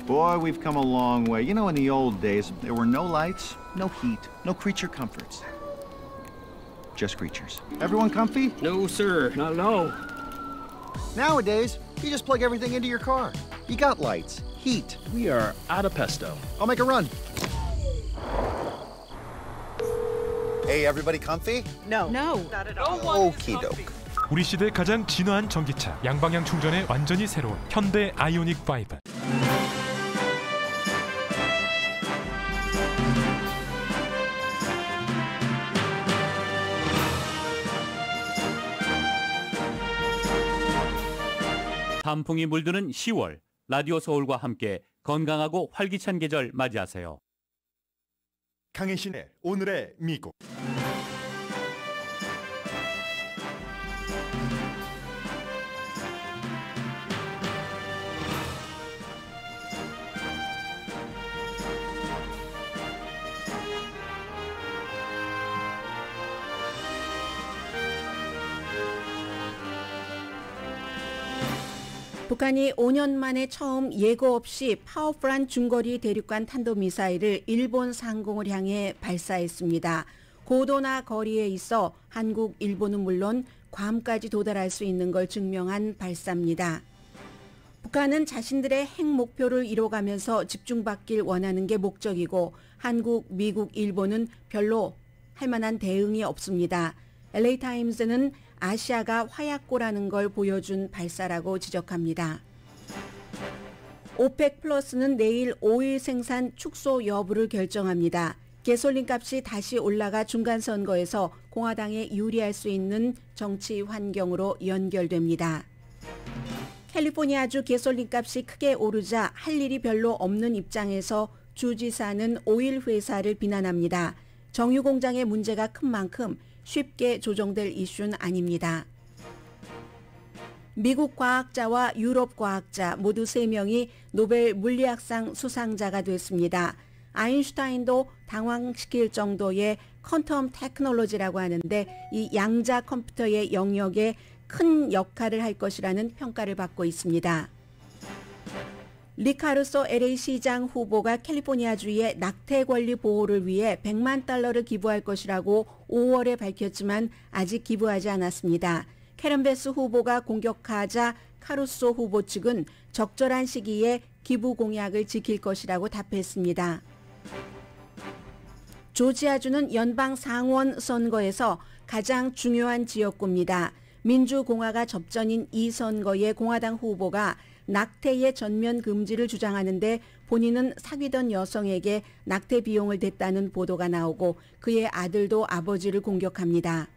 Boy, we've come a long way. You know, in the old days, there were no lights, no heat, no creature comforts. Just creatures. Everyone comfy? No, sir. Not at all. Nowadays, you just plug everything into your car. You got lights, heat. We are out of pesto. I'll make a run. Hey, everybody comfy? No. Not at all. Okie doke. 우리 시대 가장 진화한 전기차, 양방향 충전에 완전히 새로운 현대 아이오닉 5. 단풍이 물드는 10월, 라디오 서울과 함께 건강하고 활기찬 계절 맞이하세요. 강혜신의 오늘의 미국. 북한이 5년 만에 처음 예고 없이 파워풀한 중거리 대륙간 탄도미사일을 일본 상공을 향해 발사했습니다. 고도나 거리에 있어 한국, 일본은 물론 괌까지 도달할 수 있는 걸 증명한 발사입니다. 북한은 자신들의 핵 목표를 이뤄가면서 집중받길 원하는 게 목적이고 한국, 미국, 일본은 별로 할 만한 대응이 없습니다. LA타임스는 아시아가 화약고라는 걸 보여준 발사라고 지적합니다. 오펙 플러스는 내일 오일 생산 축소 여부를 결정합니다. 가솔린 값이 다시 올라가 중간선거에서 공화당에 유리할 수 있는 정치 환경으로 연결됩니다. 캘리포니아주 가솔린 값이 크게 오르자 할 일이 별로 없는 입장에서 주지사는 오일 회사를 비난합니다. 정유 공장의 문제가 큰 만큼 쉽게 조정될 이슈는 아닙니다. 미국 과학자와 유럽 과학자 모두 3명이 노벨 물리학상 수상자가 됐습니다. 아인슈타인도 당황시킬 정도의 퀀텀 테크놀로지라고 하는데 이 양자 컴퓨터의 영역에 큰 역할을 할 것이라는 평가를 받고 있습니다. 리카루소 LA 시장 후보가 캘리포니아주의 낙태 권리 보호를 위해 100만 달러를 기부할 것이라고 5월에 밝혔지만 아직 기부하지 않았습니다. 캐런 베스 후보가 공격하자 카루소 후보 측은 적절한 시기에 기부 공약을 지킬 것이라고 답했습니다. 조지아주는 연방 상원 선거에서 가장 중요한 지역구입니다. 민주공화가 접전인 이 선거에 공화당 후보가 낙태의 전면 금지를 주장하는데 본인은 사귀던 여성에게 낙태 비용을 댔다는 보도가 나오고 그의 아들도 아버지를 공격합니다.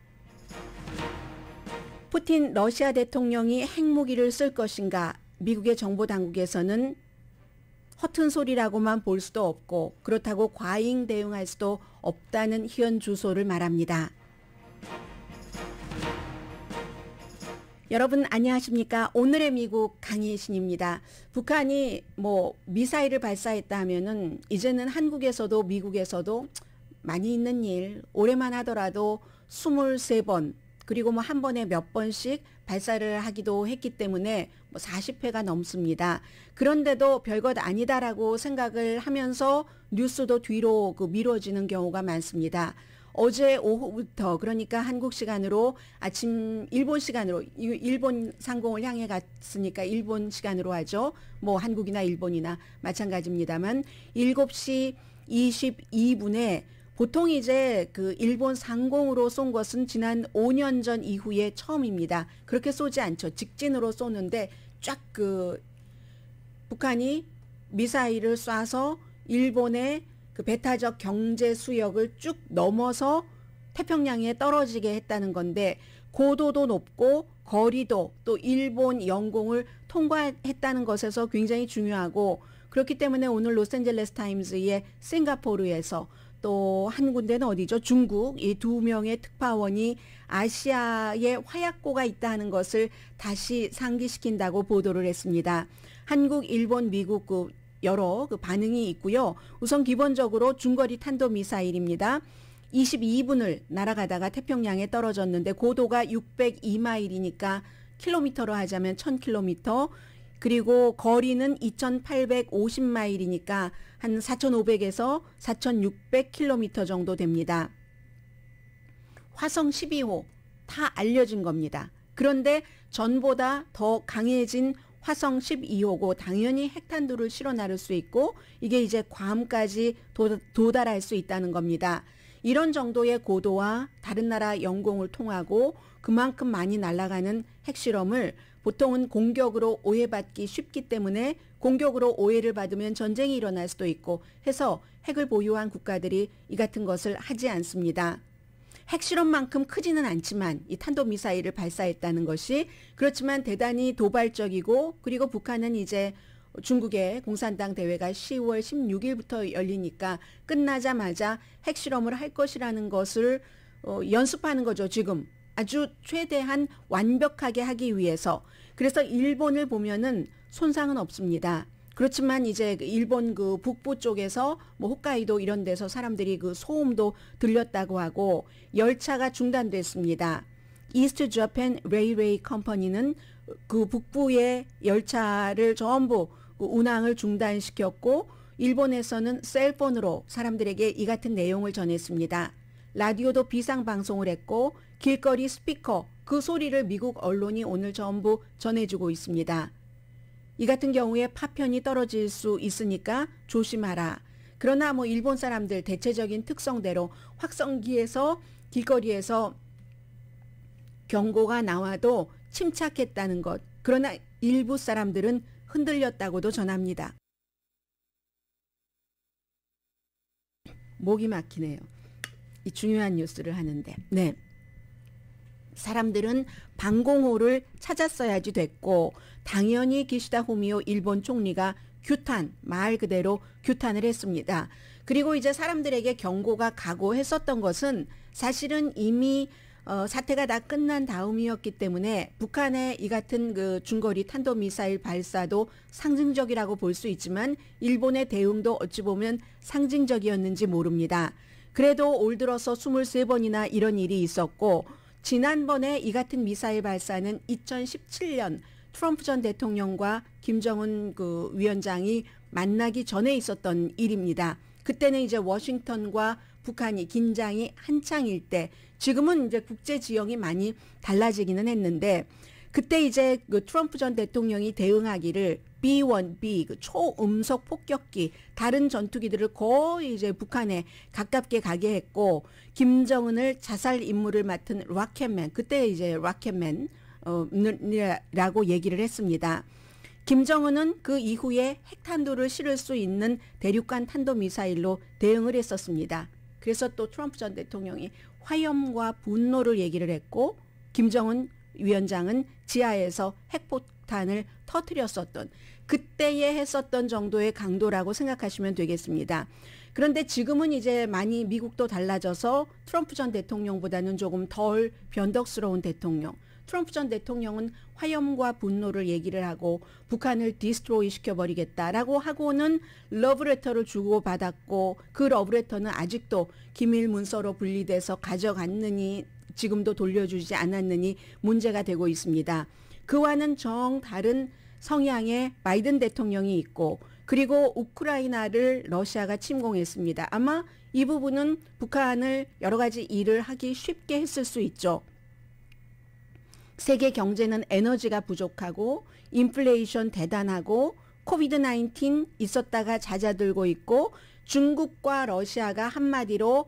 푸틴 러시아 대통령이 핵무기를 쓸 것인가? 미국의 정보당국에서는 허튼 소리라고만 볼 수도 없고 그렇다고 과잉 대응할 수도 없다는 현 주소를 말합니다. 여러분 안녕하십니까? 오늘의 미국 강희신입니다. 북한이 미사일을 발사했다 하면은 이제는 한국에서도 미국에서도 많이 있는 일, 올해만 하더라도 23번 그리고 한 번에 몇 번씩 발사를 하기도 했기 때문에 40회가 넘습니다. 그런데도 별것 아니다라고 생각을 하면서 뉴스도 뒤로 미뤄지는 경우가 많습니다. 어제 오후부터 그러니까 한국 시간으로 아침 일본 시간으로 일본 상공을 향해 갔으니까 일본 시간으로 하죠. 한국이나 일본이나 마찬가지입니다만 7시 22분에 보통 이제 일본 상공으로 쏜 것은 지난 5년 전 이후에 처음입니다. 그렇게 쏘지 않죠. 직진으로 쏘는데 쫙 북한이 미사일을 쏴서 일본의 배타적 경제 수역을 쭉 넘어서 태평양에 떨어지게 했다는 건데 고도도 높고 거리도 또 일본 영공을 통과했다는 것에서 굉장히 중요하고 그렇기 때문에 오늘 로스앤젤레스 타임즈의 싱가포르에서 또 한 군데는 어디죠? 중국 이 2명의 특파원이 아시아에 화약고가 있다는 것을 다시 상기시킨다고 보도를 했습니다. 한국, 일본, 미국 여러 반응이 있고요. 우선 기본적으로 중거리 탄도미사일입니다. 22분을 날아가다가 태평양에 떨어졌는데 고도가 602마일이니까 킬로미터로 하자면 1000킬로미터 그리고 거리는 2,850마일이니까 한 4,500에서 4,600km 정도 됩니다. 화성 12호 다 알려진 겁니다. 그런데 전보다 더 강해진 화성 12호고 당연히 핵탄두를 실어 나를 수 있고 이게 이제 괌까지 도달할 수 있다는 겁니다. 이런 정도의 고도와 다른 나라 영공을 통하고 그만큼 많이 날아가는 핵실험을 보통은 공격으로 오해받기 쉽기 때문에 공격으로 오해를 받으면 전쟁이 일어날 수도 있고 해서 핵을 보유한 국가들이 이 같은 것을 하지 않습니다. 핵실험만큼 크지는 않지만 이 탄도미사일을 발사했다는 것이 그렇지만 대단히 도발적이고 그리고 북한은 이제 중국의 공산당 대회가 10월 16일부터 열리니까 끝나자마자 핵실험을 할 것이라는 것을 연습하는 거죠. 지금 아주 최대한 완벽하게 하기 위해서. 그래서 일본을 보면은 손상은 없습니다. 그렇지만 이제 일본 그 북부 쪽에서 뭐 홋카이도 이런 데서 사람들이 그 소음도 들렸다고 하고 열차가 중단됐습니다. 이스트 저펜 레일웨이 컴퍼니는 그 북부의 열차를 전부 운항을 중단시켰고 일본에서는 셀폰으로 사람들에게 이 같은 내용을 전했습니다. 라디오도 비상방송을 했고 길거리 스피커 그 소리를 미국 언론이 오늘 전부 전해주고 있습니다. 이 같은 경우에 파편이 떨어질 수 있으니까 조심하라. 그러나 뭐 일본 사람들 대체적인 특성대로 확성기에서 길거리에서 경고가 나와도 침착했다는 것. 그러나 일부 사람들은 흔들렸다고도 전합니다. 목이 막히네요. 이 중요한 뉴스를 하는데. 네. 사람들은 방공호를 찾았어야지 됐고 당연히 기시다 후미오 일본 총리가 규탄, 말 그대로 규탄을 했습니다. 그리고 이제 사람들에게 경고가 가고 했었던 것은 사실은 이미 사태가 다 끝난 다음이었기 때문에 북한의 이 같은 그 중거리 탄도미사일 발사도 상징적이라고 볼 수 있지만 일본의 대응도 어찌 보면 상징적이었는지 모릅니다. 그래도 올 들어서 23번이나 이런 일이 있었고 지난번에 이 같은 미사일 발사는 2017년 트럼프 전 대통령과 김정은 그 위원장이 만나기 전에 있었던 일입니다. 그때는 이제 워싱턴과 북한이 긴장이 한창일 때 지금은 이제 국제 지형이 많이 달라지기는 했는데 그때 이제 그 트럼프 전 대통령이 대응하기를 B-1B 그 초음속 폭격기 다른 전투기들을 거의 이제 북한에 가깝게 가게 했고 김정은을 자살 임무를 맡은 로켓맨 그때 이제 로켓맨 라고 얘기를 했습니다. 김정은은 그 이후에 핵탄두를 실을 수 있는 대륙간 탄도미사일로 대응을 했었습니다. 그래서 또 트럼프 전 대통령이 화염과 분노를 얘기를 했고 김정은 위원장은 지하에서 핵폭탄을 터뜨렸었던 그때에 했었던 정도의 강도라고 생각하시면 되겠습니다. 그런데 지금은 이제 많이 미국도 달라져서 트럼프 전 대통령보다는 조금 덜 변덕스러운 대통령. 트럼프 전 대통령은 화염과 분노를 얘기를 하고 북한을 디스트로이 시켜버리겠다라고 하고는 러브레터를 주고받았고 그 러브레터는 아직도 기밀 문서로 분리돼서 가져갔느니 지금도 돌려주지 않았느니 문제가 되고 있습니다. 그와는 정 다른 성향의 바이든 대통령이 있고 그리고 우크라이나를 러시아가 침공했습니다. 아마 이 부분은 북한을 여러 가지 일을 하기 쉽게 했을 수 있죠. 세계 경제는 에너지가 부족하고 인플레이션 대단하고 코비드-19 있었다가 잦아들고 있고 중국과 러시아가 한마디로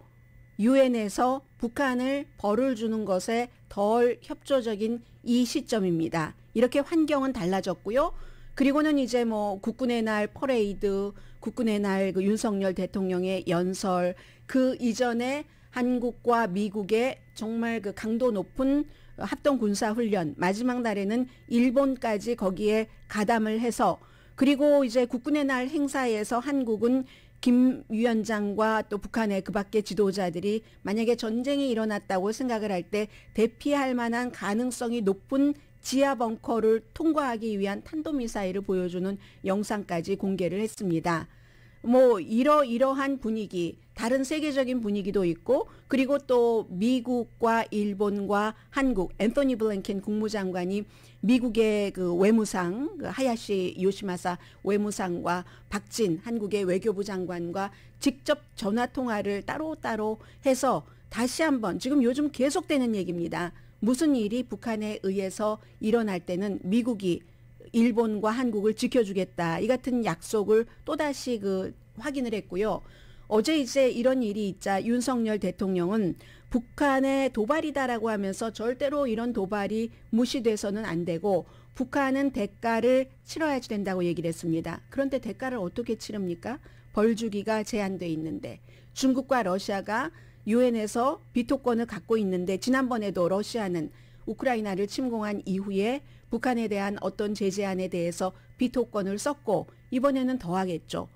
유엔에서 북한을 벌을 주는 것에 덜 협조적인 이 시점입니다. 이렇게 환경은 달라졌고요. 그리고는 이제 뭐 국군의 날 퍼레이드, 국군의 날 그 윤석열 대통령의 연설, 그 이전에 한국과 미국의 정말 그 강도 높은 합동 군사 훈련, 마지막 날에는 일본까지 거기에 가담을 해서 그리고 이제 국군의 날 행사에서 한국은 김 위원장과 또 북한의 그 밖의 지도자들이 만약에 전쟁이 일어났다고 생각을 할 때 대피할 만한 가능성이 높은 지하 벙커를 통과하기 위한 탄도미사일을 보여주는 영상까지 공개를 했습니다. 뭐 이러한 분위기, 다른 세계적인 분위기도 있고, 그리고 또 미국과 일본과 한국, 앤토니 블랭켄 국무장관이 미국의 그 외무상, 그 하야시 요시마사 외무상과 박진 한국의 외교부 장관과 직접 전화 통화를 따로따로 해서 다시 한번, 지금 요즘 계속되는 얘기입니다. 무슨 일이 북한에 의해서 일어날 때는 미국이 일본과 한국을 지켜주겠다, 이 같은 약속을 또다시 그 확인을 했고요. 어제 이제 이런 일이 있자 윤석열 대통령은 북한의 도발이다라고 하면서 절대로 이런 도발이 무시돼서는 안 되고 북한은 대가를 치러야 된다고 얘기를 했습니다. 그런데 대가를 어떻게 치릅니까? 벌 주기가 제한돼 있는데, 중국과 러시아가 유엔에서 비토권을 갖고 있는데, 지난번에도 러시아는 우크라이나를 침공한 이후에 북한에 대한 어떤 제재안에 대해서 비토권을 썼고, 이번에는 더 하겠죠.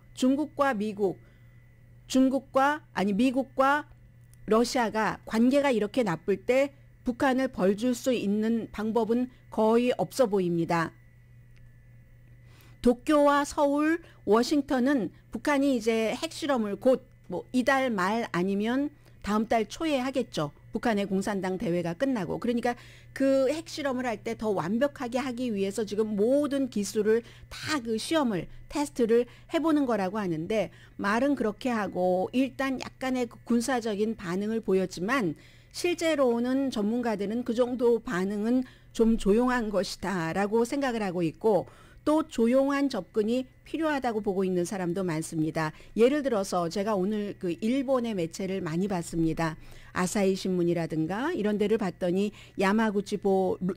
미국과 러시아가 관계가 이렇게 나쁠 때 북한을 벌줄 수 있는 방법은 거의 없어 보입니다. 도쿄와 서울, 워싱턴은 북한이 이제 핵실험을 곧 뭐 이달 말 아니면 다음 달 초에 하겠죠. 북한의 공산당 대회가 끝나고. 그러니까 그 핵실험을 할 때 더 완벽하게 하기 위해서 지금 모든 기술을 다 그 시험을, 테스트를 해보는 거라고 하는데, 말은 그렇게 하고 일단 약간의 군사적인 반응을 보였지만 실제로는 전문가들은 그 정도 반응은 좀 조용한 것이다 라고 생각을 하고 있고, 또 조용한 접근이 필요하다고 보고 있는 사람도 많습니다. 예를 들어서 제가 오늘 그 일본의 매체를 많이 봤습니다. 아사히 신문이라든가 이런 데를 봤더니 야마구치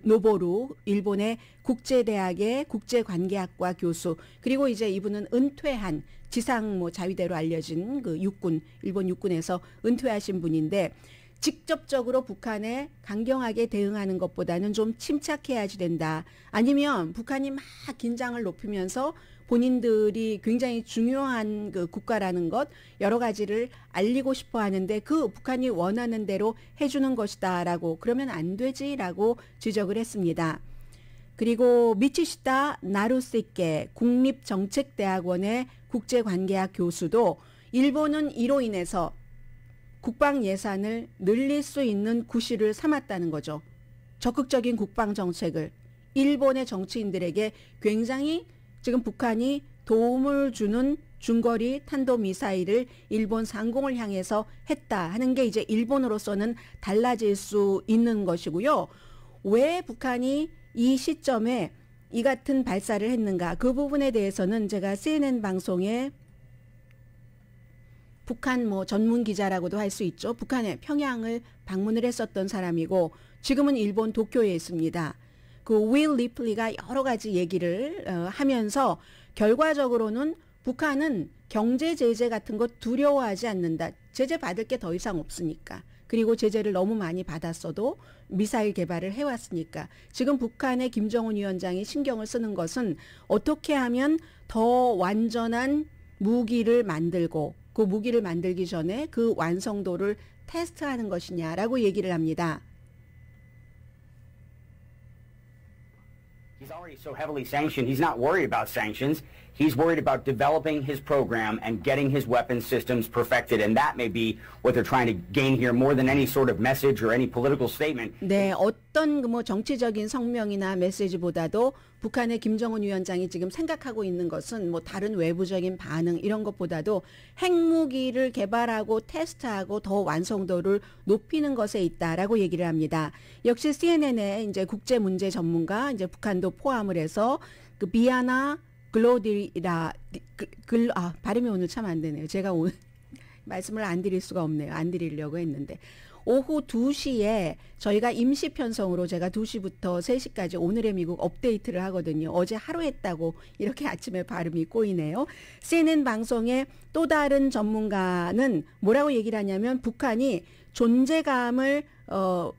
노보루 일본의 국제대학의 국제관계학과 교수, 그리고 이제 이분은 은퇴한 지상 뭐 자위대로 알려진 그 육군, 일본 육군에서 은퇴하신 분인데, 직접적으로 북한에 강경하게 대응하는 것보다는 좀 침착해야지 된다. 아니면 북한이 막 긴장을 높이면서 본인들이 굉장히 중요한 그 국가라는 것, 여러 가지를 알리고 싶어 하는데 그 북한이 원하는 대로 해주는 것이다라고, 그러면 안 되지라고 지적을 했습니다. 그리고 미치시타 나루세케 국립정책대학원의 국제관계학 교수도 일본은 이로 인해서 국방 예산을 늘릴 수 있는 구실을 삼았다는 거죠. 적극적인 국방 정책을 일본의 정치인들에게 굉장히 지금 북한이 도움을 주는 중거리 탄도미사일을 일본 상공을 향해서 했다 하는 게 이제 일본으로서는 달라질 수 있는 것이고요. 왜 북한이 이 시점에 이 같은 발사를 했는가, 그 부분에 대해서는 제가 CNN 방송에 북한 뭐 전문 기자라고도 할 수 있죠. 북한의 평양을 방문을 했었던 사람이고 지금은 일본 도쿄에 있습니다. 그 윌 리플리가 여러 가지 얘기를 하면서 결과적으로는 북한은 경제 제재 같은 거 두려워하지 않는다. 제재 받을 게 더 이상 없으니까. 그리고 제재를 너무 많이 받았어도 미사일 개발을 해왔으니까. 지금 북한의 김정은 위원장이 신경을 쓰는 것은 어떻게 하면 더 완전한 무기를 만들고, 그 무기를 만들기 전에 그 완성도를 테스트하는 것이냐라고 얘기를 합니다. He's already so heavily sanctioned, he's not worried about sanctions. He's worried about developing his program and getting his weapons systems perfected, and that may be what they're trying to gain here more than any sort of message or any political statement. 네, 어떤 뭐 정치적인 성명이나 메시지보다도 북한의 김정은 위원장이 지금 생각하고 있는 것은 뭐 다른 외부적인 반응 이런 것보다도 핵무기를 개발하고 테스트하고 더 완성도를 높이는 것에 있다라고 얘기를 합니다. 역시 CNN의 이제 국제 문제 전문가, 이제 북한도 포함을 해서 그 비아나 글로디라 발음이 오늘 참 안 되네요. 제가 오늘 말씀을 안 드릴 수가 없네요. 안 드리려고 했는데 오후 2시에 저희가 임시 편성으로 제가 2시부터 3시까지 오늘의 미국 업데이트를 하거든요. 어제 하루 했다고 이렇게 아침에 발음이 꼬이네요. CNN 방송의 또 다른 전문가는 뭐라고 얘기를 하냐면 북한이 존재감을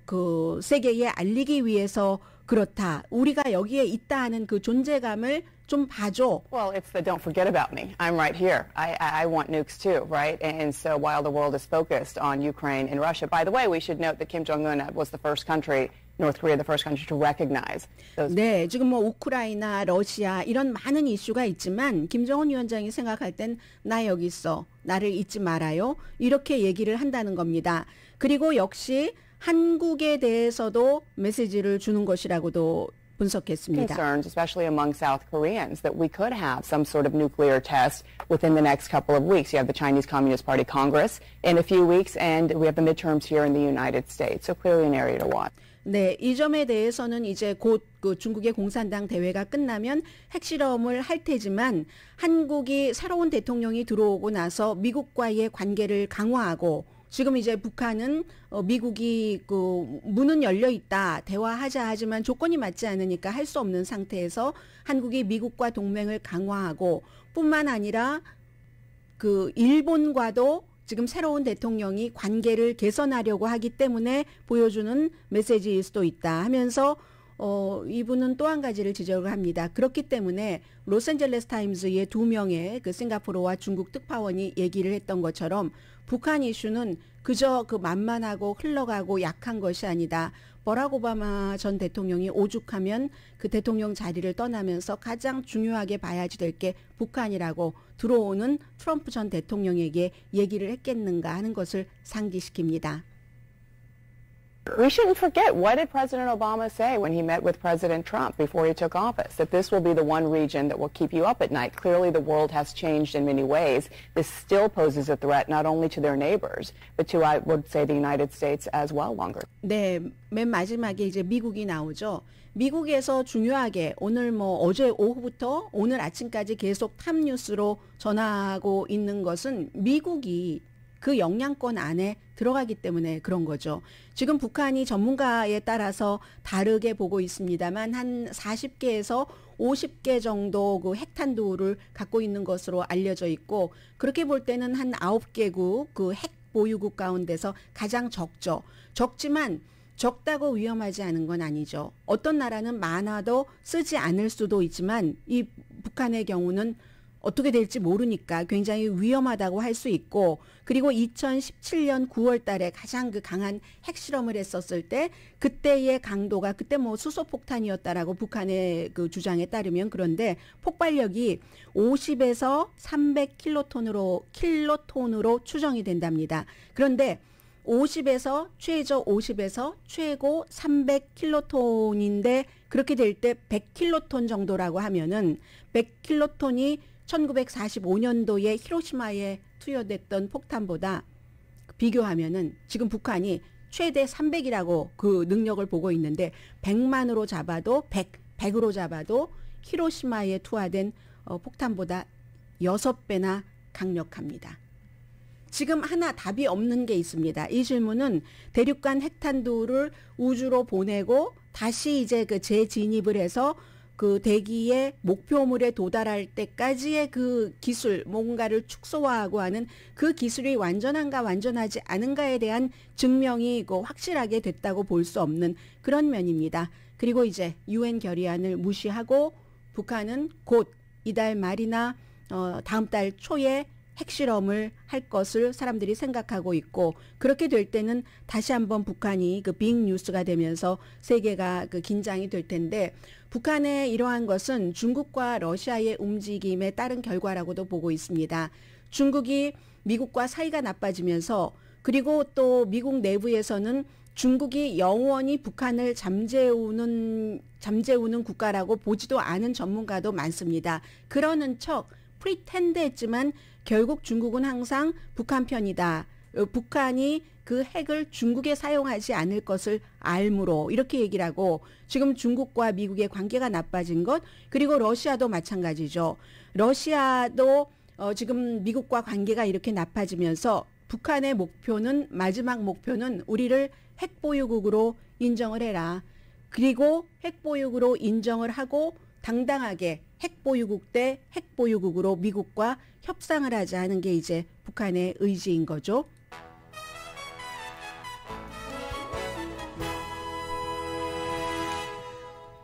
그 세계에 알리기 위해서 그렇다. 우리가 여기에 있다 하는 그 존재감을 좀 봐줘. Well, it's the don't forget about me. I'm right here. I want nukes too, right? And so while the world is focused on Ukraine and Russia, by the way, we should note that Kim Jong-un was the first country North Korea the first country to recognize those. 네, 지금 뭐 우크라이나, 러시아 이런 많은 이슈가 있지만 김정은 위원장이 생각할 땐 나 여기 있어, 나를 잊지 말아요. 이렇게 얘기를 한다는 겁니다. 그리고 역시 한국에 대해서도 메시지를 주는 것이라고도 분석했습니다. Concerns, especially among South Koreans, that we could have some sort of nuclear test within the next couple of weeks. You have the Chinese Communist Party Congress in a few weeks, and we have the midterms here in the United States. So clearly an area to watch. 네, 이 점에 대해서는 이제 곧 그 중국의 공산당 대회가 끝나면 핵실험을 할 테지만 한국이 새로운 대통령이 들어오고 나서 미국과의 관계를 강화하고 지금 이제 북한은 미국이 그 문은 열려 있다, 대화하자 하지만 조건이 맞지 않으니까 할 수 없는 상태에서 한국이 미국과 동맹을 강화하고 뿐만 아니라 그 일본과도 지금 새로운 대통령이 관계를 개선하려고 하기 때문에 보여주는 메시지일 수도 있다 하면서 이분은 또 한 가지를 지적을 합니다. 그렇기 때문에 로스앤젤레스 타임즈의 2명의 그 싱가포르와 중국 특파원이 얘기를 했던 것처럼 북한 이슈는 그저 그 만만하고 흘러가고 약한 것이 아니다. 버락 오바마 전 대통령이 오죽하면 그 대통령 자리를 떠나면서 가장 중요하게 봐야지 될 게 북한이라고 들어오는 트럼프 전 대통령에게 얘기를 했겠는가 하는 것을 상기시킵니다. We shouldn't forget, what did President Obama say when he met with President Trump before he took office? That this will be the one region that will keep you up at night. Clearly the world has changed in many ways. This still poses a threat not only to their neighbors, but to, I would say, the United States as well longer. 네, 맨 마지막에 이제 미국이 나오죠. 미국에서 중요하게 오늘 뭐 어제 오후부터 오늘 아침까지 계속 탑뉴스로 전하고 있는 것은 미국이 그 영향권 안에 들어가기 때문에 그런 거죠. 지금 북한이 전문가에 따라서 다르게 보고 있습니다만 한 40개에서 50개 정도 그 핵탄두를 갖고 있는 것으로 알려져 있고 그렇게 볼 때는 한 9개국 그 핵 보유국 가운데서 가장 적죠. 적지만 적다고 위험하지 않은 건 아니죠. 어떤 나라는 많아도 쓰지 않을 수도 있지만 이 북한의 경우는 어떻게 될지 모르니까 굉장히 위험하다고 할 수 있고 그리고 2017년 9월 달에 가장 그 강한 핵실험을 했었을 때 그때의 강도가 그때 뭐 수소폭탄이었다라고 북한의 그 주장에 따르면 그런데 폭발력이 50에서 300킬로톤으로 추정이 된답니다. 그런데 50에서 최고 300킬로톤인데 그렇게 될 때 100킬로톤 정도라고 하면은 100킬로톤이 1945년도에 히로시마에 투여됐던 폭탄보다 비교하면은 지금 북한이 최대 300이라고 그 능력을 보고 있는데 100만으로 잡아도 100으로 잡아도 히로시마에 투하된 폭탄보다 6배나 강력합니다. 지금 하나 답이 없는 게 있습니다. 이 질문은 대륙간 핵탄두를 우주로 보내고 다시 이제 그 재진입을 해서 그 대기의 목표물에 도달할 때까지의 그 기술, 뭔가를 축소화하고 하는 그 기술이 완전한가 완전하지 않은가에 대한 증명이 확실하게 됐다고 볼 수 없는 그런 면입니다. 그리고 이제 UN 결의안을 무시하고 북한은 곧 이달 말이나 다음 달 초에 핵실험을 할 것을 사람들이 생각하고 있고 그렇게 될 때는 다시 한번 북한이 그 빅 뉴스가 되면서 세계가 그 긴장이 될 텐데 북한의 이러한 것은 중국과 러시아의 움직임에 따른 결과라고도 보고 있습니다. 중국이 미국과 사이가 나빠지면서 그리고 또 미국 내부에서는 중국이 영원히 북한을 잠재우는 국가라고 보지도 않은 전문가도 많습니다. 그러는 척 프리텐드 했지만 결국 중국은 항상 북한 편이다. 북한이 그 핵을 중국에 사용하지 않을 것을 알므로 이렇게 얘기를 하고 지금 중국과 미국의 관계가 나빠진 것 그리고 러시아도 마찬가지죠. 러시아도 지금 미국과 관계가 이렇게 나빠지면서 북한의 목표는 마지막 목표는 우리를 핵보유국으로 인정을 해라. 그리고 핵보유국으로 인정을 하고 당당하게 핵보유국 대 핵보유국으로 미국과 협상을 하자 하는 게 이제 북한의 의지인 거죠.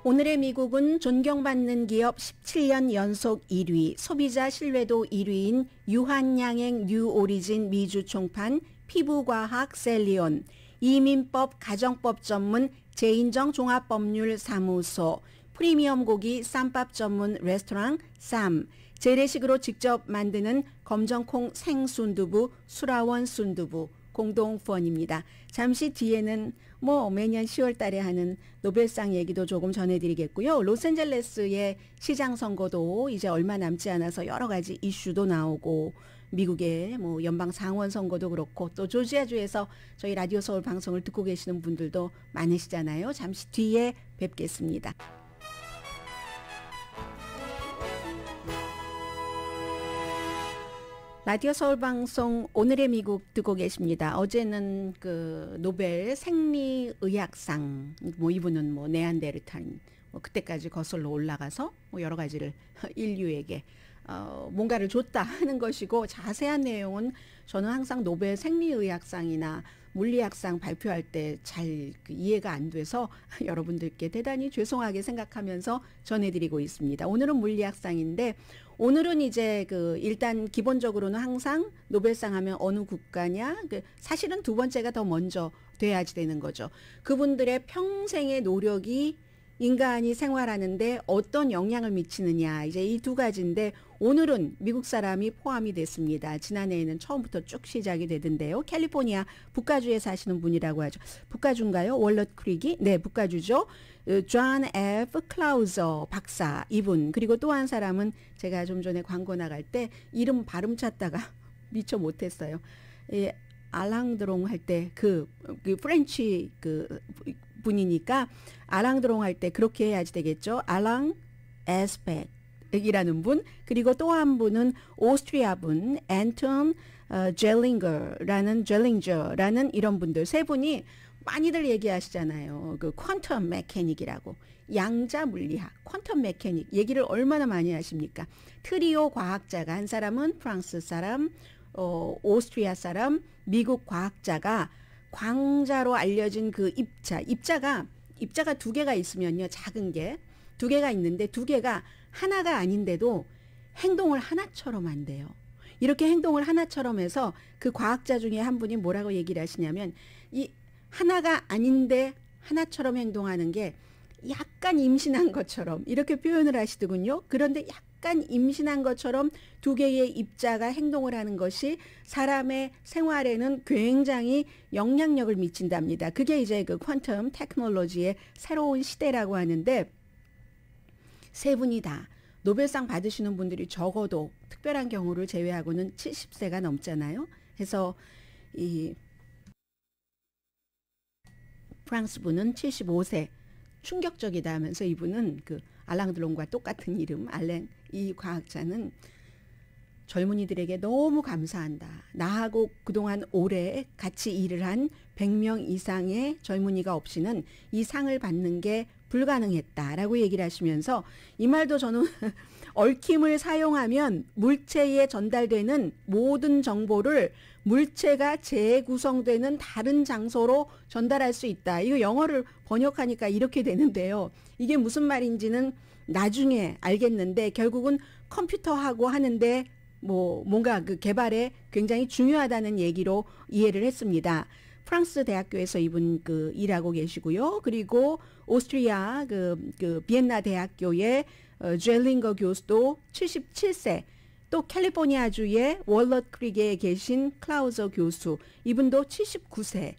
오늘의 미국은 존경받는 기업 17년 연속 1위, 소비자 신뢰도 1위인 유한양행 뉴오리진 미주 총판 피부과학 셀리온, 이민법 가정법 전문 제인정 종합법률사무소, 프리미엄 고기 쌈밥 전문 레스토랑 쌈, 재래식으로 직접 만드는 검정콩 생순두부 수라원 순두부 공동후원입니다. 잠시 뒤에는 뭐 매년 10월 달에 하는 노벨상 얘기도 조금 전해드리겠고요. 로스앤젤레스의 시장 선거도 이제 얼마 남지 않아서 여러 가지 이슈도 나오고, 미국의 뭐 연방 상원 선거도 그렇고, 또 조지아주에서 저희 라디오 서울 방송을 듣고 계시는 분들도 많으시잖아요. 잠시 뒤에 뵙겠습니다. 라디오 서울 방송 오늘의 미국 듣고 계십니다. 어제는 그 노벨 생리의학상, 뭐 이분은 뭐 네안데르탈인, 뭐 그때까지 거슬러 올라가서 뭐 여러 가지를 인류에게 뭔가를 줬다 하는 것이고, 자세한 내용은 저는 항상 노벨 생리의학상이나 물리학상 발표할 때 잘 이해가 안 돼서 여러분들께 대단히 죄송하게 생각하면서 전해드리고 있습니다. 오늘은 물리학상인데, 오늘은 이제 그 일단 기본적으로는 항상 노벨상 하면 어느 국가냐, 사실은 두 번째가 더 먼저 돼야지 되는 거죠. 그분들의 평생의 노력이 인간이 생활하는데 어떤 영향을 미치느냐, 이제 이 두 가지인데, 오늘은 미국 사람이 포함이 됐습니다. 지난해에는 처음부터 쭉 시작이 되던데요. 캘리포니아 북가주에 사시는 분이라고 하죠. 북가주인가요? 월넛 크릭이? 네, 북가주죠. 존 F. 클라우저 박사, 이분. 그리고 또 한 사람은 제가 좀 전에 광고 나갈 때 이름 발음 찾다가 미처 못했어요. 예, 알랑드롱 할 때 그 프렌치 그 분이니까 알랑드롱 할 때 그렇게 해야지 되겠죠. 알랑 에스펙 이라는 분, 그리고 또 한 분은 오스트리아 분 앤톤 젤링저라는 이런 분들 세 분이 많이들 얘기하시잖아요. 그 퀀텀 메케닉이라고, 양자 물리학, 퀀텀 메케닉 얘기를 얼마나 많이 하십니까? 트리오 과학자가, 한 사람은 프랑스 사람, 오스트리아 사람, 미국 과학자가 광자로 알려진 그 입자가 두 개가 있으면요, 작은 게 두 개가 있는데 두 개가 하나가 아닌데도 행동을 하나처럼 한대요. 이렇게 행동을 하나처럼 해서 그 과학자 중에 한 분이 뭐라고 얘기를 하시냐면, 이 하나가 아닌데 하나처럼 행동하는 게 약간 임신한 것처럼 이렇게 표현을 하시더군요. 그런데 약간 임신한 것처럼 두 개의 입자가 행동을 하는 것이 사람의 생활에는 굉장히 영향력을 미친답니다. 그게 이제 그 퀀텀 테크놀로지의 새로운 시대라고 하는데, 세 분이 다 노벨상 받으시는 분들이 적어도 특별한 경우를 제외하고는 70세가 넘잖아요. 그래서 이 프랑스 분은 75세, 충격적이다 하면서 이분은 그 알랑드롱과 똑같은 이름 알랭, 이 과학자는 젊은이들에게 너무 감사한다. 나하고 그동안 오래 같이 일을 한 100명 이상의 젊은이가 없이는 이 상을 받는 게 불가능했다라고 얘기를 하시면서, 이 말도 저는 얽힘을 사용하면 물체에 전달되는 모든 정보를 물체가 재구성되는 다른 장소로 전달할 수 있다. 이거 영어를 번역하니까 이렇게 되는데요. 이게 무슨 말인지는 나중에 알겠는데, 결국은 컴퓨터하고 하는데 뭔가 그 개발에 굉장히 중요하다는 얘기로 이해를 했습니다. 프랑스 대학교에서 이분 그 일하고 계시고요. 그리고 오스트리아 그 비엔나 대학교의 젤링거 교수도 77세, 또 캘리포니아주의 월넛 크릭에 계신 클라우저 교수, 이분도 79세.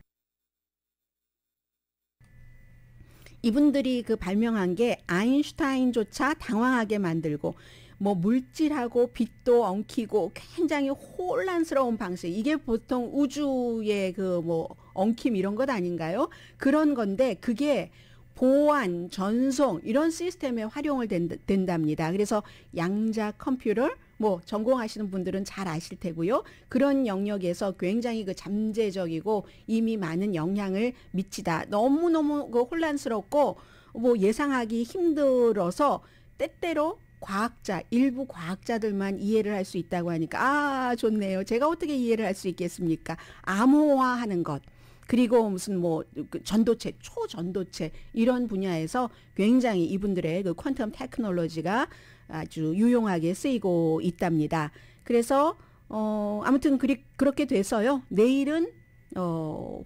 이분들이 그 발명한 게 아인슈타인조차 당황하게 만들고, 뭐 물질하고 빛도 엉키고 굉장히 혼란스러운 방식, 이게 보통 우주의 그 뭐 엉킴 이런 것 아닌가요? 그런 건데 그게 보안, 전송 이런 시스템에 활용을 된답니다. 그래서 양자 컴퓨터 뭐 전공하시는 분들은 잘 아실 테고요. 그런 영역에서 굉장히 그 잠재적이고 이미 많은 영향을 미치다. 너무너무 그 혼란스럽고 뭐 예상하기 힘들어서 때때로 일부 과학자들만 이해를 할 수 있다고 하니까 좋네요. 제가 어떻게 이해를 할 수 있겠습니까? 암호화하는 것, 그리고 무슨 뭐 전도체, 초전도체 이런 분야에서 굉장히 이분들의 그 퀀텀 테크놀로지가 아주 유용하게 쓰이고 있답니다. 그래서 아무튼 그렇게 돼서요. 내일은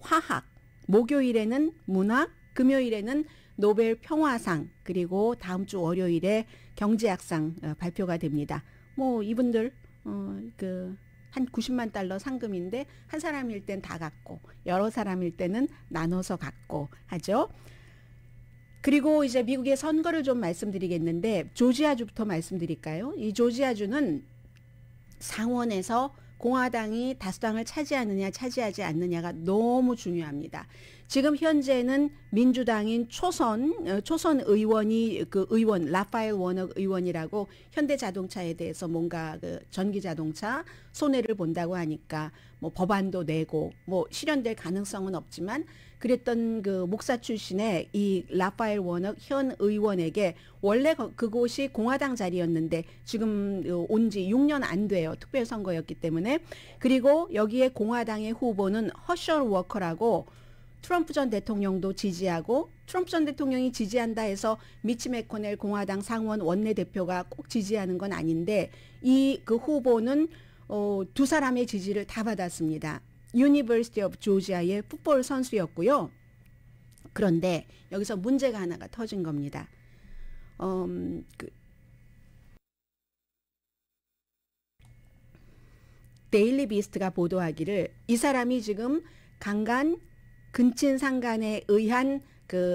화학, 목요일에는 문학, 금요일에는 노벨 평화상, 그리고 다음 주 월요일에 경제학상 발표가 됩니다. 뭐 이분들 한 90만 달러 상금인데 한 사람일 땐 다 갖고 여러 사람일 때는 나눠서 갖고 하죠. 그리고 이제 미국의 선거를 좀 말씀드리겠는데 조지아주부터 말씀드릴까요? 이 조지아주는 상원에서 공화당이 다수당을 차지하느냐 차지하지 않느냐가 너무 중요합니다. 지금 현재는 민주당인 초선 의원이 의원 라파엘 워너 의원이라고 현대자동차에 대해서 뭔가 전기자동차 손해를 본다고 하니까 뭐 법안도 내고 뭐 실현될 가능성은 없지만 그랬던 목사 출신의 이 라파엘 워너 현 의원에게 원래 그곳이 공화당 자리였는데 지금 온 지 6년 안 돼요. 특별선거였기 때문에. 그리고 여기에 공화당의 후보는 허셜 워커라고 트럼프 전 대통령도 지지하고 트럼프 전 대통령이 지지한다 해서 미치 매코넬 공화당 상원 원내대표가 꼭 지지하는 건 아닌데 그 후보는 두 사람의 지지를 다 받았습니다. 유니버시티 오브 조지아의 풋볼 선수였고요. 그런데 여기서 문제가 하나가 터진 겁니다. 데일리 비스트가 보도하기를 이 사람이 지금 강간, 근친상간에 의한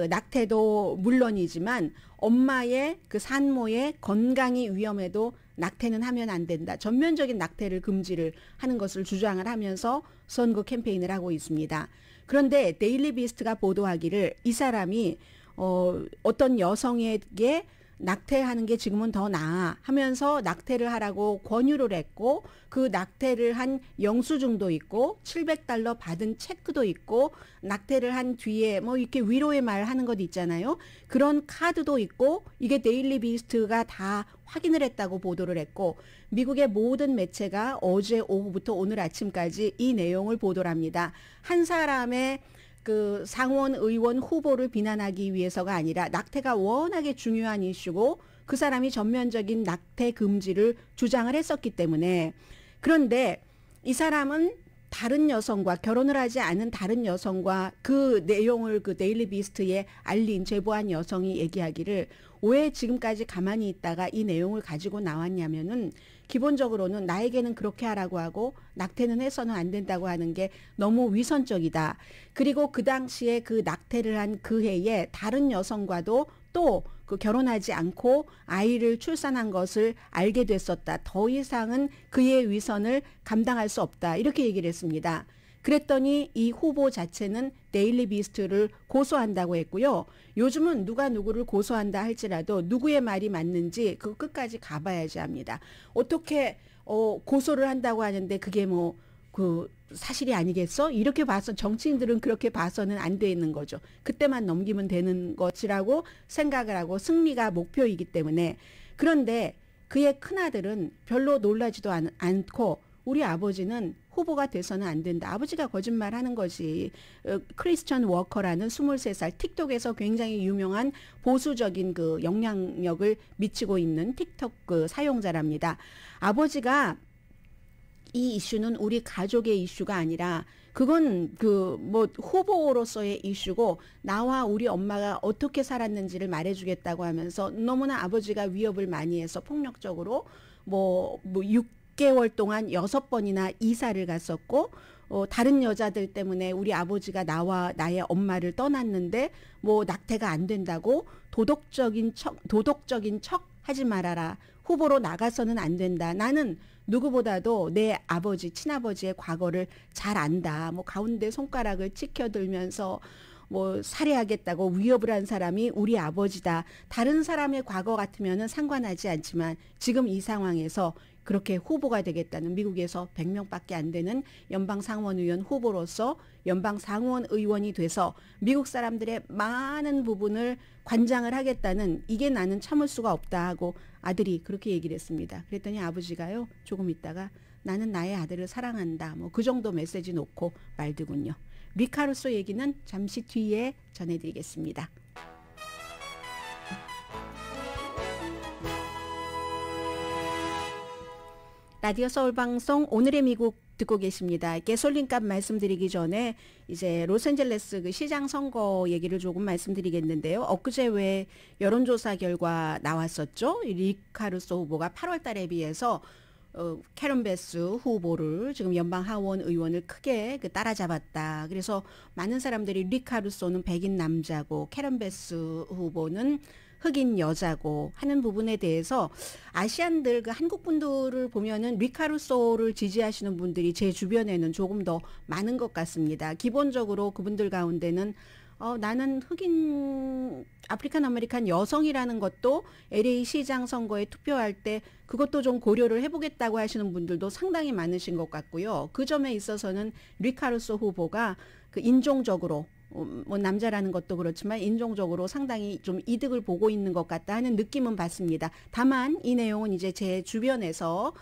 낙태도 물론이지만 엄마의 산모의 건강이 위험해도 낙태는 하면 안 된다. 전면적인 낙태를 금지를 하는 것을 주장을 하면서 선거 캠페인을 하고 있습니다. 그런데 데일리 비스트가 보도하기를 이 사람이 어떤 여성에게 낙태하는 게 지금은 더 나아 하면서 낙태를 하라고 권유를 했고 그 낙태를 한 영수증도 있고 $700 받은 체크도 있고 낙태를 한 뒤에 뭐 이렇게 위로의 말 하는 것 있잖아요. 그런 카드도 있고 이게 데일리 비스트가 다 확인을 했다고 보도를 했고 미국의 모든 매체가 어제 오후부터 오늘 아침까지 이 내용을 보도를 합니다. 한 사람의 상원 의원 후보를 비난하기 위해서가 아니라 낙태가 워낙에 중요한 이슈고 그 사람이 전면적인 낙태 금지를 주장을 했었기 때문에 그런데 이 사람은 다른 여성과 결혼을 하지 않은 다른 여성과 그 내용을 데일리 비스트에 알린 제보한 여성이 얘기하기를 왜 지금까지 가만히 있다가 이 내용을 가지고 나왔냐면은 기본적으로는 나에게는 그렇게 하라고 하고 낙태는 해서는 안 된다고 하는 게 너무 위선적이다. 그리고 그 당시에 낙태를 한 그 해에 다른 여성과도 또 결혼하지 않고 아이를 출산한 것을 알게 됐었다. 더 이상은 그의 위선을 감당할 수 없다. 이렇게 얘기를 했습니다. 그랬더니 이 후보 자체는 데일리 비스트를 고소한다고 했고요. 요즘은 누가 누구를 고소한다 할지라도 누구의 말이 맞는지 그거 끝까지 가봐야지 합니다. 어떻게 고소를 한다고 하는데 그게 사실이 아니겠어? 이렇게 봐서 정치인들은 그렇게 봐서는 안 돼 있는 거죠. 그때만 넘기면 되는 것이라고 생각을 하고 승리가 목표이기 때문에. 그런데 그의 큰아들은 별로 놀라지도 않고 우리 아버지는 후보가 돼서는 안 된다. 아버지가 거짓말하는 것이 크리스천 워커라는 23살 틱톡에서 굉장히 유명한 보수적인 영향력을 미치고 있는 틱톡 사용자랍니다. 아버지가 이 이슈는 우리 가족의 이슈가 아니라 그건 후보로서의 이슈고 나와 우리 엄마가 어떻게 살았는지를 말해주겠다고 하면서 너무나 아버지가 위협을 많이 해서 폭력적으로 6개월 동안 6번이나 이사를 갔었고 다른 여자들 때문에 우리 아버지가 나와 나의 엄마를 떠났는데 낙태가 안 된다고 도덕적인 척 하지 말아라. 후보로 나가서는 안 된다. 나는 누구보다도 내 아버지, 친아버지의 과거를 잘 안다. 가운데 손가락을 치켜들면서 살해하겠다고 위협을 한 사람이 우리 아버지다. 다른 사람의 과거 같으면은 상관하지 않지만 지금 이 상황에서 그렇게 후보가 되겠다는 미국에서 100명밖에 안 되는 연방 상원 의원 후보로서 연방 상원 의원이 돼서 미국 사람들의 많은 부분을 관장을 하겠다는 이게 나는 참을 수가 없다 하고 아들이 그렇게 얘기를 했습니다. 그랬더니 아버지가요. 조금 있다가 나는 나의 아들을 사랑한다. 그 정도 메시지 놓고 말더군요. 리카루소 얘기는 잠시 뒤에 전해드리겠습니다. 라디오 서울 방송 오늘의 미국 듣고 계십니다. 가솔린값 말씀드리기 전에 이제 로스앤젤레스 그 시장 선거 얘기를 조금 말씀드리겠는데요. 엊그제 왜 여론조사 결과 나왔었죠? 리 카루소 후보가 8월 달에 비해서 캐런 베스 후보를 지금 연방 하원 의원을 크게 따라잡았다. 그래서 많은 사람들이 리 카루소는 백인 남자고 캐런 베스 후보는 흑인 여자고 하는 부분에 대해서 아시안들 그 한국 분들을 보면은 리 카루소를 지지하시는 분들이 제 주변에는 조금 더 많은 것 같습니다. 기본적으로 그분들 가운데는 나는 흑인 아프리칸 아메리칸 여성이라는 것도 LA 시장 선거에 투표할 때 그것도 좀 고려를 해보겠다고 하시는 분들도 상당히 많으신 것 같고요. 그 점에 있어서는 리 카루소 후보가 그 인종적으로 뭐 남자라는 것도 그렇지만 인종적으로 상당히 좀 이득을 보고 있는 것 같다 하는 느낌은 받습니다. 다만 이 내용은 이제 제 주변에서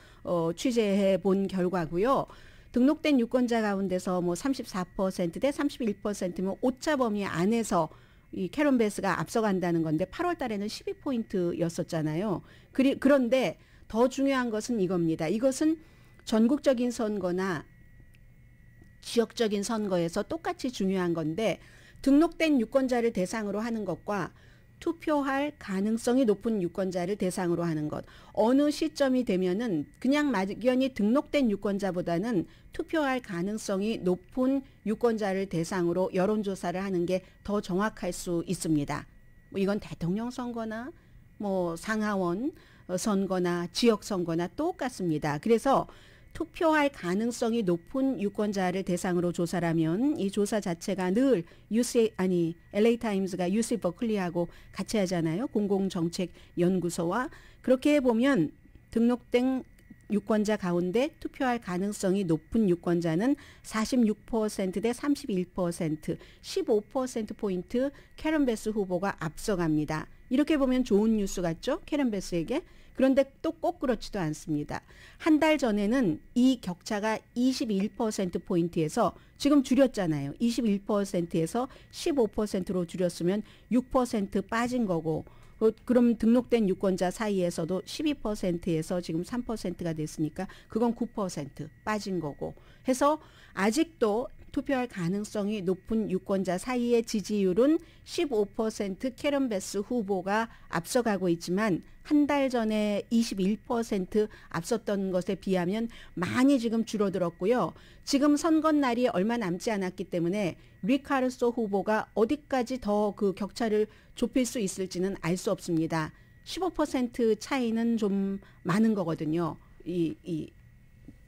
취재해 본 결과고요. 등록된 유권자 가운데서 뭐 34%대 31%면 오차 범위 안에서 이 캐런 베스가 앞서간다는 건데 8월 달에는 12포인트였었잖아요. 그런데 더 중요한 것은 이겁니다. 이것은 전국적인 선거나 지역적인 선거에서 똑같이 중요한 건데 등록된 유권자를 대상으로 하는 것과 투표할 가능성이 높은 유권자를 대상으로 하는 것. 어느 시점이 되면은 그냥 막연히 등록된 유권자보다는 투표할 가능성이 높은 유권자를 대상으로 여론조사를 하는 게 더 정확할 수 있습니다. 뭐 이건 대통령 선거나 뭐 상하원 선거나 지역 선거나 똑같습니다. 그래서 투표할 가능성이 높은 유권자를 대상으로 조사라면 이 조사 자체가 늘 LA 타임즈가 UC 버클리하고 같이 하잖아요. 공공정책연구소와 그렇게 해보면 등록된 유권자 가운데 투표할 가능성이 높은 유권자는 46%대 31%, 15%포인트 캐런 베스 후보가 앞서갑니다. 이렇게 보면 좋은 뉴스 같죠? 캐런 베스에게. 그런데 또 꼭 그렇지도 않습니다. 한 달 전에는 이 격차가 21%포인트에서 지금 줄였잖아요. 21%에서 15%로 줄였으면 6% 빠진 거고 그럼 등록된 유권자 사이에서도 12%에서 지금 3%가 됐으니까 그건 9% 빠진 거고 해서 아직도 투표할 가능성이 높은 유권자 사이의 지지율은 15% 캐런 베스 후보가 앞서가고 있지만 한 달 전에 21% 앞섰던 것에 비하면 많이 지금 줄어들었고요. 지금 선거날이 얼마 남지 않았기 때문에 리 카루소 후보가 어디까지 더 그 격차를 좁힐 수 있을지는 알 수 없습니다. 15% 차이는 좀 많은 거거든요.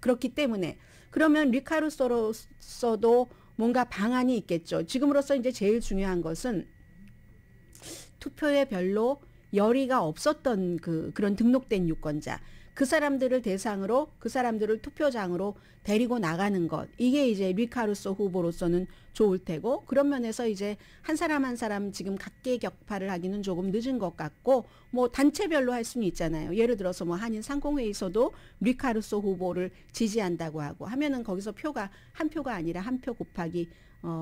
그렇기 때문에 그러면 리 카루소로서도 뭔가 방안이 있겠죠. 지금으로서 이제 제일 중요한 것은 투표에 별로 열의가 없었던 그런 등록된 유권자, 그 사람들을 대상으로 그 사람들을 투표장으로 데리고 나가는 것. 이게 이제 리 카루소 후보로서는 좋을 테고 그런 면에서 이제 한 사람 한 사람 지금 각계격파를 하기는 조금 늦은 것 같고 뭐 단체별로 할 수는 있잖아요. 예를 들어서 뭐 한인 상공회의소도 리 카루소 후보를 지지한다고 하고 하면은 거기서 표가 한 표가 아니라 한 표 곱하기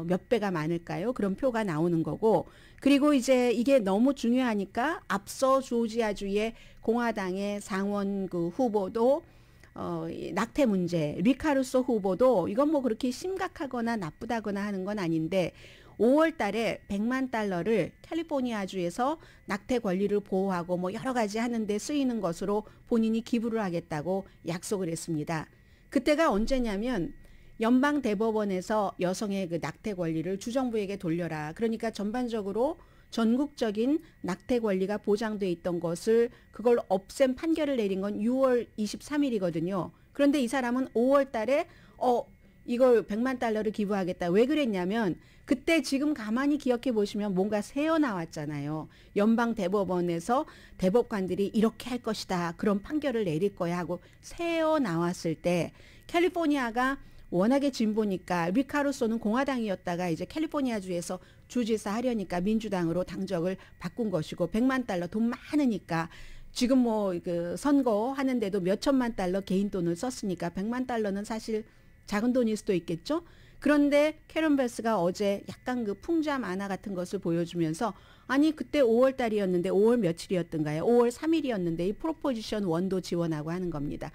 몇 배가 많을까요? 그런 표가 나오는 거고 그리고 이제 이게 너무 중요하니까 앞서 조지아주의 공화당의 상원 그 후보도 낙태 문제, 리 카루소 후보도 이건 뭐 그렇게 심각하거나 나쁘다거나 하는 건 아닌데 5월 달에 $100만 캘리포니아주에서 낙태 권리를 보호하고 뭐 여러 가지 하는데 쓰이는 것으로 본인이 기부를 하겠다고 약속을 했습니다. 그때가 언제냐면 연방 대법원에서 여성의 그 낙태 권리를 주정부에게 돌려라. 그러니까 전반적으로 전국적인 낙태 권리가 보장돼 있던 것을 그걸 없앤 판결을 내린 건 6월 23일이거든요. 그런데 이 사람은 5월 달에 이걸 $100만 기부하겠다. 왜 그랬냐면 그때 지금 가만히 기억해 보시면 뭔가 새어 나왔잖아요. 연방 대법원에서 대법관들이 이렇게 할 것이다. 그런 판결을 내릴 거야 하고 새어 나왔을 때 캘리포니아가 워낙에 진보니까 리 카루소는 공화당이었다가 이제 캘리포니아주에서 주지사 하려니까 민주당으로 당적을 바꾼 것이고 $100만 돈 많으니까 지금 뭐 그 선거 하는데도 몇 천만 달러 개인 돈을 썼으니까 $100만 사실 작은 돈일 수도 있겠죠. 그런데 캐런 베스가 어제 약간 그 풍자 만화 같은 것을 보여주면서 아니 그때 5월 달이었는데 5월 며칠이었던가요? 5월 3일이었는데 이 프로포지션 1도 지원하고 하는 겁니다.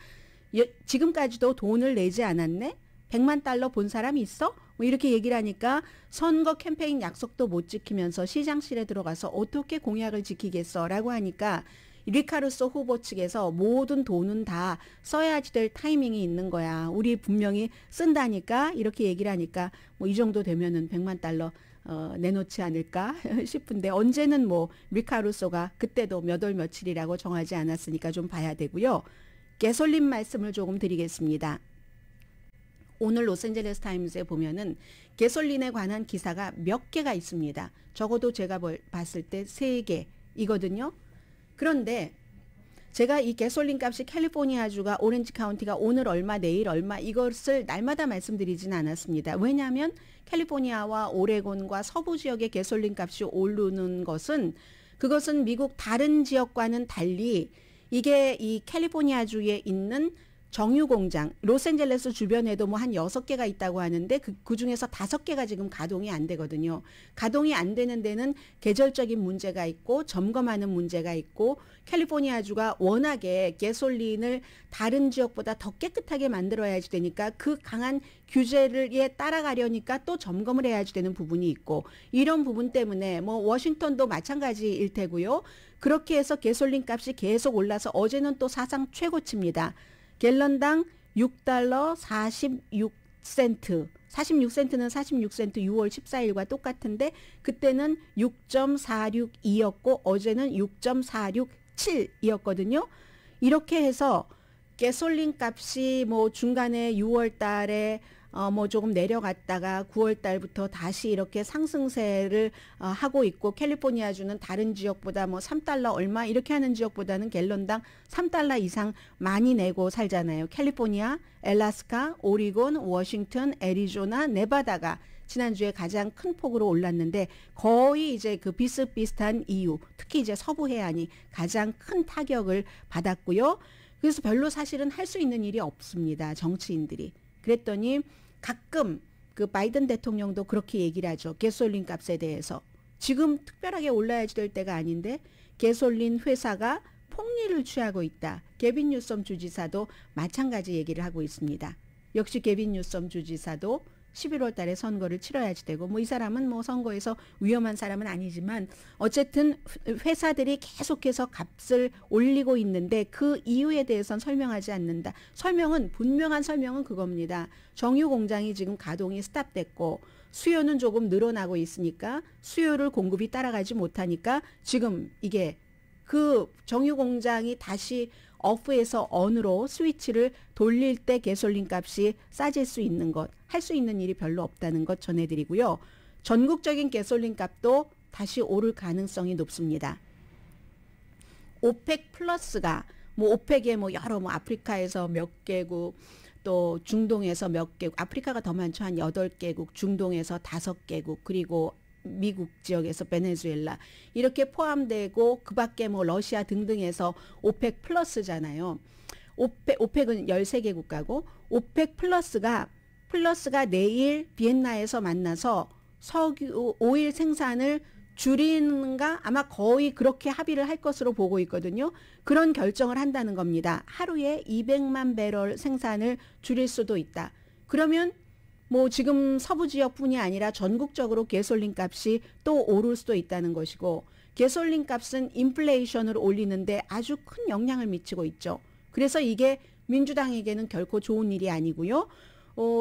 지금까지도 돈을 내지 않았네? 100만 달러 본 사람이 있어? 뭐 이렇게 얘기를 하니까 선거 캠페인 약속도 못 지키면서 시장실에 들어가서 어떻게 공약을 지키겠어? 라고 하니까 리카루소 후보 측에서 모든 돈은 다 써야지 될 타이밍이 있는 거야. 우리 분명히 쓴다니까 이렇게 얘기를 하니까 뭐 이 정도 되면은 100만 달러 내놓지 않을까 싶은데 언제는 뭐 리카루소가 그때도 몇 월 며칠이라고 정하지 않았으니까 좀 봐야 되고요. 개솔린 말씀을 조금 드리겠습니다. 오늘 로스앤젤레스 타임즈에 보면은 개솔린에 관한 기사가 몇 개가 있습니다. 적어도 제가 봤을 때 3개이거든요. 그런데 제가 이 개솔린 값이 캘리포니아주가 오렌지 카운티가 오늘 얼마 내일 얼마 이것을 날마다 말씀드리진 않았습니다. 왜냐하면 캘리포니아와 오레곤과 서부 지역의 개솔린 값이 오르는 것은 그것은 미국 다른 지역과는 달리 이게 이 캘리포니아주에 있는 정유공장, 로스앤젤레스 주변에도 뭐 한 6개가 있다고 하는데 그 중에서 5개가 지금 가동이 안 되거든요. 가동이 안 되는 데는 계절적인 문제가 있고 점검하는 문제가 있고 캘리포니아주가 워낙에 가솔린을 다른 지역보다 더 깨끗하게 만들어야지 되니까 그 강한 규제를 따라가려니까 또 점검을 해야지 되는 부분이 있고 이런 부분 때문에 뭐 워싱턴도 마찬가지일 테고요. 그렇게 해서 가솔린 값이 계속 올라서 어제는 또 사상 최고치입니다. 갤런당 6달러 46센트. 46센트는 46센트 6월 14일과 똑같은데 그때는 6.462였고 어제는 6.467이었거든요. 이렇게 해서 가솔린 값이 뭐 중간에 6월 달에 뭐 조금 내려갔다가 9월 달부터 다시 이렇게 상승세를 하고 있고 캘리포니아주는 다른 지역보다 뭐 3달러 얼마 이렇게 하는 지역보다는 갤런당 3달러 이상 많이 내고 살잖아요. 캘리포니아, 엘라스카, 오리곤, 워싱턴, 애리조나, 네바다가 지난주에 가장 큰 폭으로 올랐는데 거의 이제 그 비슷비슷한 이유, 특히 이제 서부 해안이 가장 큰 타격을 받았고요. 그래서 별로 사실은 할 수 있는 일이 없습니다. 정치인들이. 그랬더니 가끔 그 바이든 대통령도 그렇게 얘기를 하죠. 가솔린 값에 대해서. 지금 특별하게 올라야지 될 때가 아닌데 가솔린 회사가 폭리를 취하고 있다. 게빈 뉴섬 주지사도 마찬가지 얘기를 하고 있습니다. 역시 게빈 뉴섬 주지사도 11월 달에 선거를 치러야지 되고 뭐 이 사람은 뭐 선거에서 위험한 사람은 아니지만 어쨌든 회사들이 계속해서 값을 올리고 있는데 그 이유에 대해서는 설명하지 않는다. 분명한 설명은 그겁니다. 정유 공장이 지금 가동이 스탑됐고 수요는 조금 늘어나고 있으니까 수요를 공급이 따라가지 못하니까 지금 이게 그 정유 공장이 다시 오프에서 on으로 스위치를 돌릴 때 가솔린 값이 싸질 수 있는 것, 할 수 있는 일이 별로 없다는 것 전해드리고요. 전국적인 가솔린 값도 다시 오를 가능성이 높습니다. 오펙 플러스가 뭐 오펙에 뭐 여러 뭐 아프리카에서 몇 개국 또 중동에서 몇 개국, 아프리카가 더 많죠. 한 8개국, 중동에서 5개국, 그리고 미국 지역에서 베네수엘라 이렇게 포함되고 그 밖에 뭐 러시아 등등에서 오펙 플러스잖아요. 오펙은 13개 국가고 오펙 플러스가 내일 비엔나에서 만나서 석유 오일 생산을 줄이는가 아마 거의 그렇게 합의를 할 것으로 보고 있거든요. 그런 결정을 한다는 겁니다. 하루에 200만 배럴 생산을 줄일 수도 있다. 그러면 뭐 지금 서부 지역뿐이 아니라 전국적으로 가솔린 값이 또 오를 수도 있다는 것이고 가솔린 값은 인플레이션을 올리는데 아주 큰 영향을 미치고 있죠. 그래서 이게 민주당에게는 결코 좋은 일이 아니고요.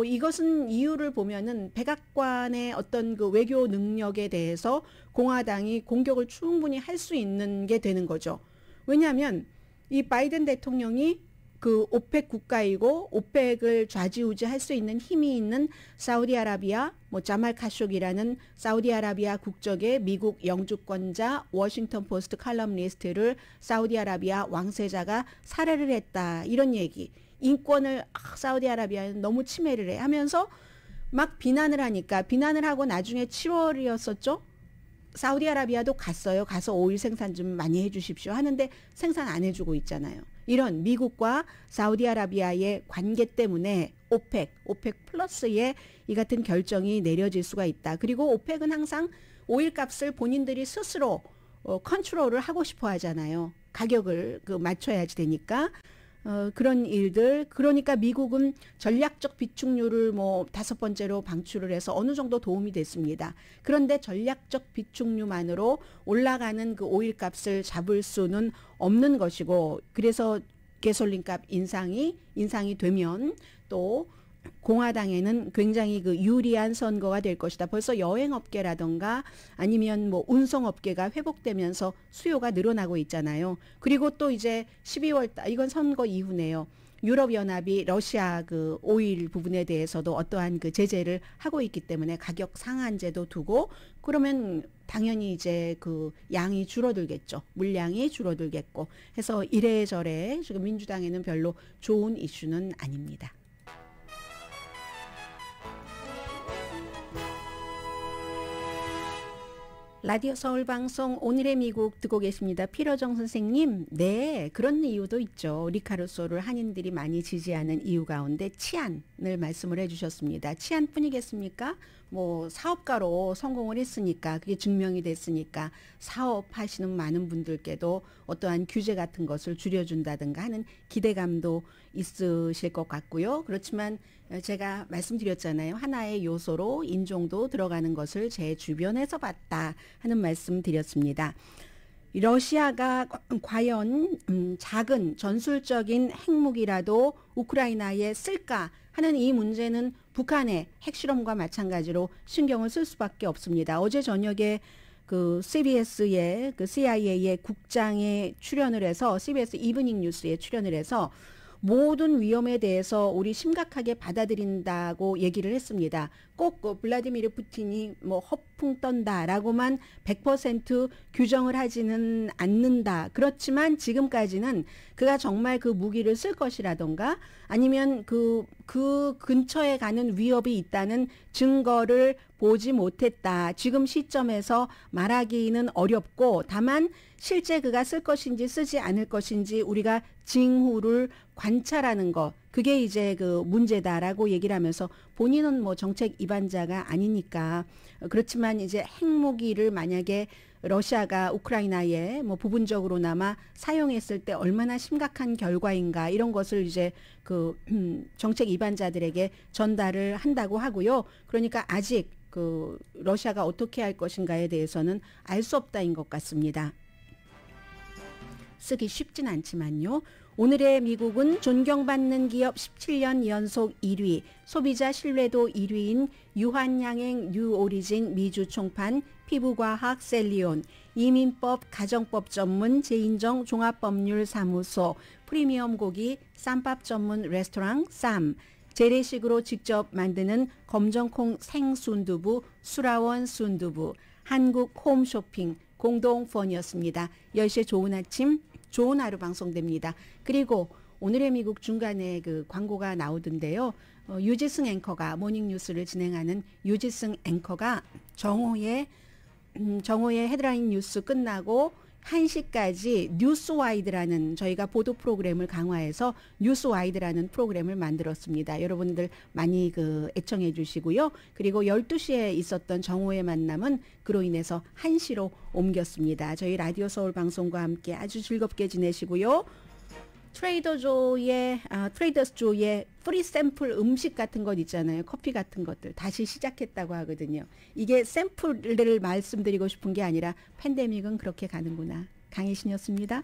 이것은 이유를 보면은 백악관의 어떤 그 외교 능력에 대해서 공화당이 공격을 충분히 할 수 있는 게 되는 거죠. 왜냐하면 이 바이든 대통령이 그 오펙 국가이고 오펙을 좌지우지할 수 있는 힘이 있는 사우디아라비아, 뭐 자말 카쇼기라는 사우디아라비아 국적의 미국 영주권자 워싱턴 포스트 칼럼니스트를 사우디아라비아 왕세자가 살해를 했다. 이런 얘기. 인권을 사우디아라비아는 너무 침해를 해 하면서 막 비난을 하니까 비난을 하고 나중에 7월이었었죠. 사우디아라비아도 갔어요. 가서 오일 생산 좀 많이 해주십시오 하는데 생산 안 해주고 있잖아요. 이런 미국과 사우디아라비아의 관계 때문에 오펙 플러스의 이 같은 결정이 내려질 수가 있다. 그리고 오펙은 항상 오일 값을 본인들이 스스로 컨트롤을 하고 싶어 하잖아요. 가격을 맞춰야지 되니까. 그런 일들. 그러니까 미국은 전략적 비축률을 뭐 5번째로 방출을 해서 어느 정도 도움이 됐습니다. 그런데 전략적 비축률만으로 올라가는 그 오일 값을 잡을 수는 없는 것이고, 그래서 가솔린값 인상이 되면 또 공화당에는 굉장히 그 유리한 선거가 될 것이다. 벌써 여행업계라던가 아니면 뭐 운송업계가 회복되면서 수요가 늘어나고 있잖아요. 그리고 또 이제 12월 달, 이건 선거 이후네요. 유럽연합이 러시아 그 오일 부분에 대해서도 어떠한 그 제재를 하고 있기 때문에 가격 상한제도 두고, 그러면 당연히 이제 그 양이 줄어들겠죠. 물량이 줄어들겠고 해서 이래저래 지금 민주당에는 별로 좋은 이슈는 아닙니다. 라디오 서울방송 오늘의 미국 듣고 계십니다. 피러정 선생님, 네, 그런 이유도 있죠. 리카루소를 한인들이 많이 지지하는 이유 가운데 치안을 말씀을 해주셨습니다. 치안뿐이겠습니까? 뭐 사업가로 성공을 했으니까, 그게 증명이 됐으니까 사업하시는 많은 분들께도 어떠한 규제 같은 것을 줄여준다든가 하는 기대감도 있으실 것 같고요. 그렇지만 제가 말씀드렸잖아요. 하나의 요소로 인종도 들어가는 것을 제 주변에서 봤다 하는 말씀 드렸습니다. 러시아가 과연 작은 전술적인 핵무기라도 우크라이나에 쓸까 하는 이 문제는 북한의 핵실험과 마찬가지로 신경을 쓸 수밖에 없습니다. 어제 저녁에 그 CBS의 그 CIA의 국장에 출연을 해서 CBS 이브닝 뉴스에 출연을 해서 모든 위험에 대해서 우리 심각하게 받아들인다고 얘기를 했습니다. 꼭 블라디미르 푸틴이 뭐 허풍 떤다라고만 100% 규정을 하지는 않는다. 그렇지만 지금까지는 그가 정말 그 무기를 쓸 것이라던가 아니면 그 근처에 가는 위협이 있다는 증거를 보지 못했다. 지금 시점에서 말하기는 어렵고, 다만 실제 그가 쓸 것인지 쓰지 않을 것인지 우리가 징후를 관찰하는 것, 그게 이제 그 문제다라고 얘기를 하면서, 본인은 뭐 정책 위반자가 아니니까 그렇지만 이제 핵무기를 만약에 러시아가 우크라이나에 뭐 부분적으로나마 사용했을 때 얼마나 심각한 결과인가, 이런 것을 이제 그 정책 위반자들에게 전달을 한다고 하고요. 그러니까 아직 그 러시아가 어떻게 할 것인가에 대해서는 알 수 없다인 것 같습니다. 쓰기 쉽진 않지만요. 오늘의 미국은 존경받는 기업 17년 연속 1위, 소비자 신뢰도 1위인 유한양행 뉴오리진 미주 총판 피부과학 셀리온, 이민법 가정법 전문 제인정 종합법률사무소, 프리미엄 고기 쌈밥 전문 레스토랑 쌈, 재래식으로 직접 만드는 검정콩 생순두부 수라원 순두부, 한국 홈쇼핑 공동펀이었습니다. 10시에 좋은 아침, 좋은 하루 방송됩니다. 그리고 오늘의 미국 중간에 그 광고가 나오던데요. 유지승 앵커가, 모닝뉴스를 진행하는 유지승 앵커가 정오의 헤드라인 뉴스 끝나고 1시까지 뉴스와이드라는, 저희가 보도 프로그램을 강화해서 뉴스와이드라는 프로그램을 만들었습니다. 여러분들 많이 그 애청해 주시고요. 그리고 12시에 있었던 정오의 만남은 그로 인해서 1시로 옮겼습니다. 저희 라디오 서울 방송과 함께 아주 즐겁게 지내시고요. 트레이더스 조의 프리 샘플 음식 같은 것 있잖아요. 커피 같은 것들 다시 시작했다고 하거든요. 이게 샘플을 말씀드리고 싶은 게 아니라 팬데믹은 그렇게 가는구나. 강혜신이었습니다.